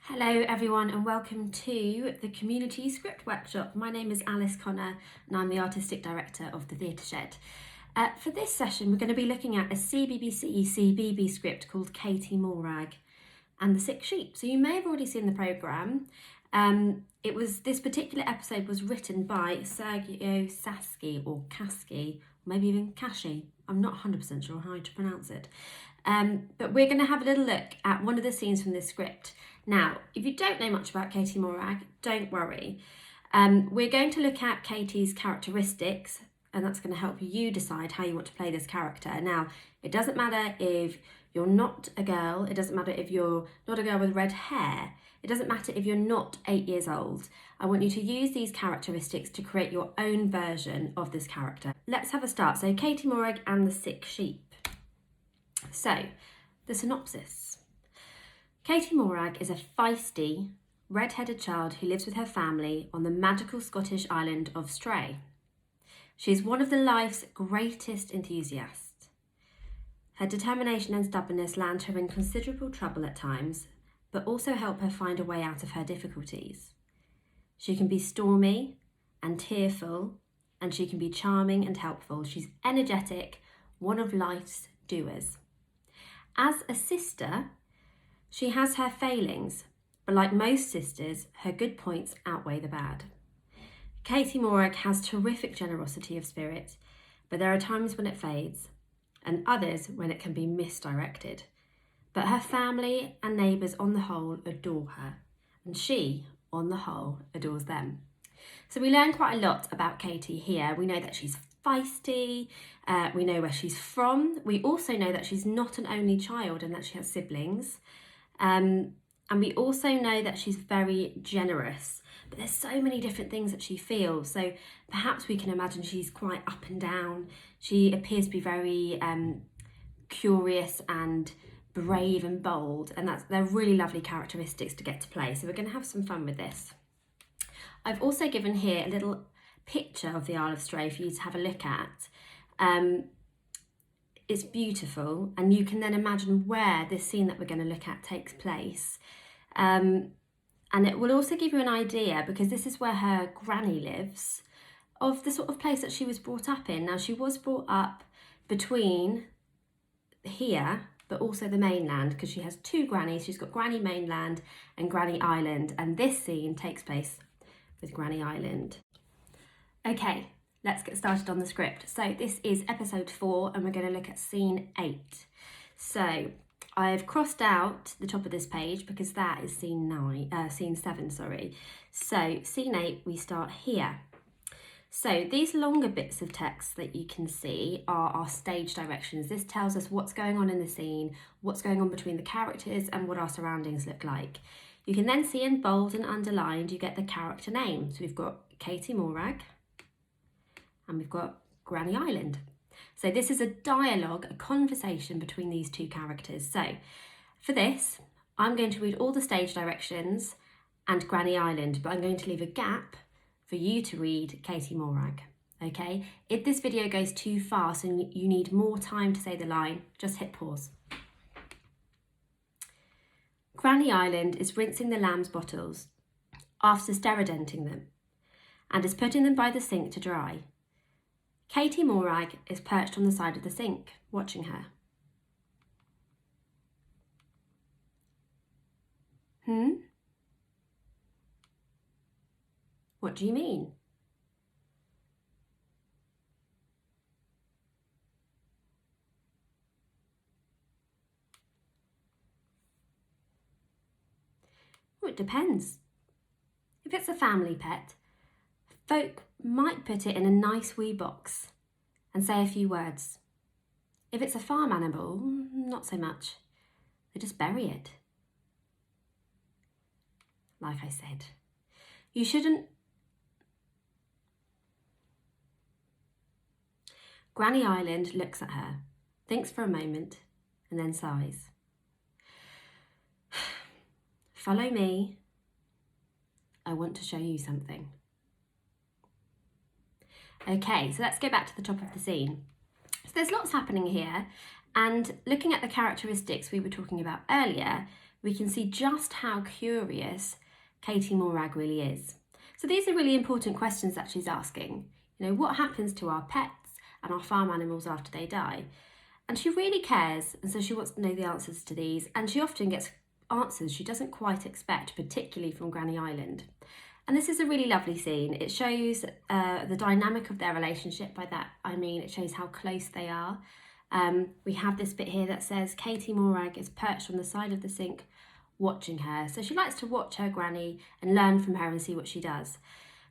Hello everyone and welcome to the Community Script Workshop. My name is Alice Connor and I'm the Artistic Director of the Theatre Shed. For this session we're going to be looking at a CBBC CBB script called Katy Morag and the Sick Sheep. So you may have already seen the programme. This particular episode was written by Sergio Saski or Kaski, or maybe even Kashi. I'm not 100% sure how to pronounce it. But we're going to have a little look at one of the scenes from this script. Now, if you don't know much about Katy Morag, don't worry. We're going to look at Katy's characteristics, and that's going to help you decide how you want to play this character. Now, it doesn't matter if you're not a girl, it doesn't matter if you're not a girl with red hair, it doesn't matter if you're not 8 years old. I want you to use these characteristics to create your own version of this character. Let's have a start. So, Katy Morag and the Sick Sheep. So, the synopsis. Katy Morag is a feisty, red-headed child who lives with her family on the magical Scottish island of Stray. She is one of life's greatest enthusiasts. Her determination and stubbornness land her in considerable trouble at times, but also help her find a way out of her difficulties. She can be stormy and tearful, and she can be charming and helpful. She's energetic, one of life's doers. As a sister, she has her failings, but like most sisters, her good points outweigh the bad. Katy Morag has terrific generosity of spirit, but there are times when it fades, and others when it can be misdirected. But her family and neighbours on the whole adore her, and she, on the whole, adores them. So we learn quite a lot about Katy here. We know that she's feisty, we know where she's from. We also know that she's not an only child and that she has siblings. And we also know that she's very generous, but there's so many different things that she feels. So perhaps we can imagine she's quite up and down. She appears to be very curious and brave and bold, and they're really lovely characteristics to get to play. So we're going to have some fun with this. I've also given here a little picture of the Isle of Stray for you to have a look at. It's beautiful, and you can then imagine where this scene that we're going to look at takes place. And it will also give you an idea, because this is where her granny lives, of the sort of place that she was brought up in. Now, she was brought up between here, but also the mainland, because she has two grannies. She's got Granny Mainland and Granny Island, and this scene takes place with Granny Island. Okay. Let's get started on the script. So this is episode 4 and we're going to look at scene 8. So I've crossed out the top of this page because that is scene 7, sorry. So scene 8, we start here. So these longer bits of text that you can see are our stage directions. This tells us what's going on in the scene, what's going on between the characters and what our surroundings look like. You can then see in bold and underlined, you get the character name. So we've got Katy Morag, and we've got Granny Island. So this is a dialogue, a conversation between these two characters. So for this, I'm going to read all the stage directions and Granny Island, but I'm going to leave a gap for you to read Katy Morag, okay? If this video goes too fast and you need more time to say the line, just hit pause. Granny Island is rinsing the lamb's bottles after steridenting them and is putting them by the sink to dry. Katy Morag is perched on the side of the sink, watching her. What do you mean? Well, it depends. If it's a family pet, folk might put it in a nice wee box and say a few words. If it's a farm animal, not so much. They just bury it. Like I said, you shouldn't... Granny Island looks at her, thinks for a moment, and then sighs. Follow me. I want to show you something. Okay, so let's go back to the top of the scene. So there's lots happening here, and looking at the characteristics we were talking about earlier, we can see just how curious Katy Morag really is. So these are really important questions that she's asking. You know, what happens to our pets and our farm animals after they die? And she really cares, and so she wants to know the answers to these, and she often gets answers she doesn't quite expect, particularly from Granny Island. And this is a really lovely scene. It shows the dynamic of their relationship. By that I mean it shows how close they are. We have this bit here that says Katy Morag is perched on the side of the sink watching her. So she likes to watch her granny and learn from her and see what she does.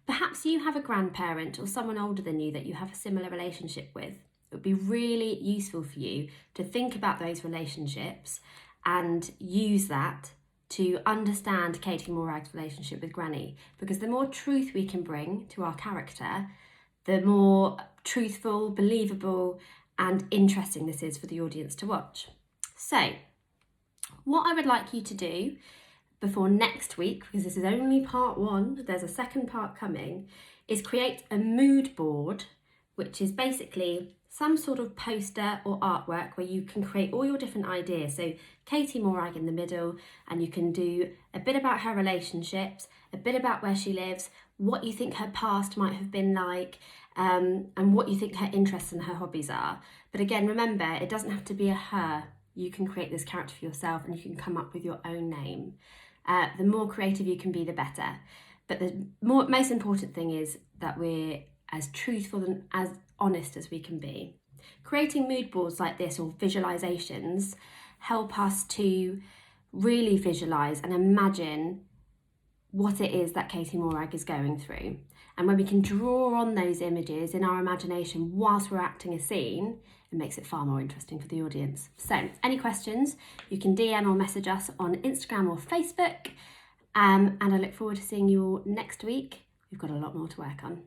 Perhaps you have a grandparent or someone older than you that you have a similar relationship with. It would be really useful for you to think about those relationships and use that to understand Katy Morag's relationship with Granny, because the more truth we can bring to our character, the more truthful, believable and interesting this is for the audience to watch. So what I would like you to do before next week, because this is only part one, there's a second part coming, is create a mood board, which is basically some sort of poster or artwork where you can create all your different ideas. So Katy Morag in the middle, and you can do a bit about her relationships, a bit about where she lives, what you think her past might have been like, and what you think her interests and her hobbies are. But again, remember, it doesn't have to be a her. You can create this character for yourself and you can come up with your own name. The more creative you can be, the better. But the most important thing is that we're as truthful and as honest as we can be. Creating mood boards like this, or visualizations, help us to really visualize and imagine what it is that Katy Morag is going through. And when we can draw on those images in our imagination whilst we're acting a scene, it makes it far more interesting for the audience. So any questions, you can DM or message us on Instagram or Facebook. And I look forward to seeing you all next week. We've got a lot more to work on.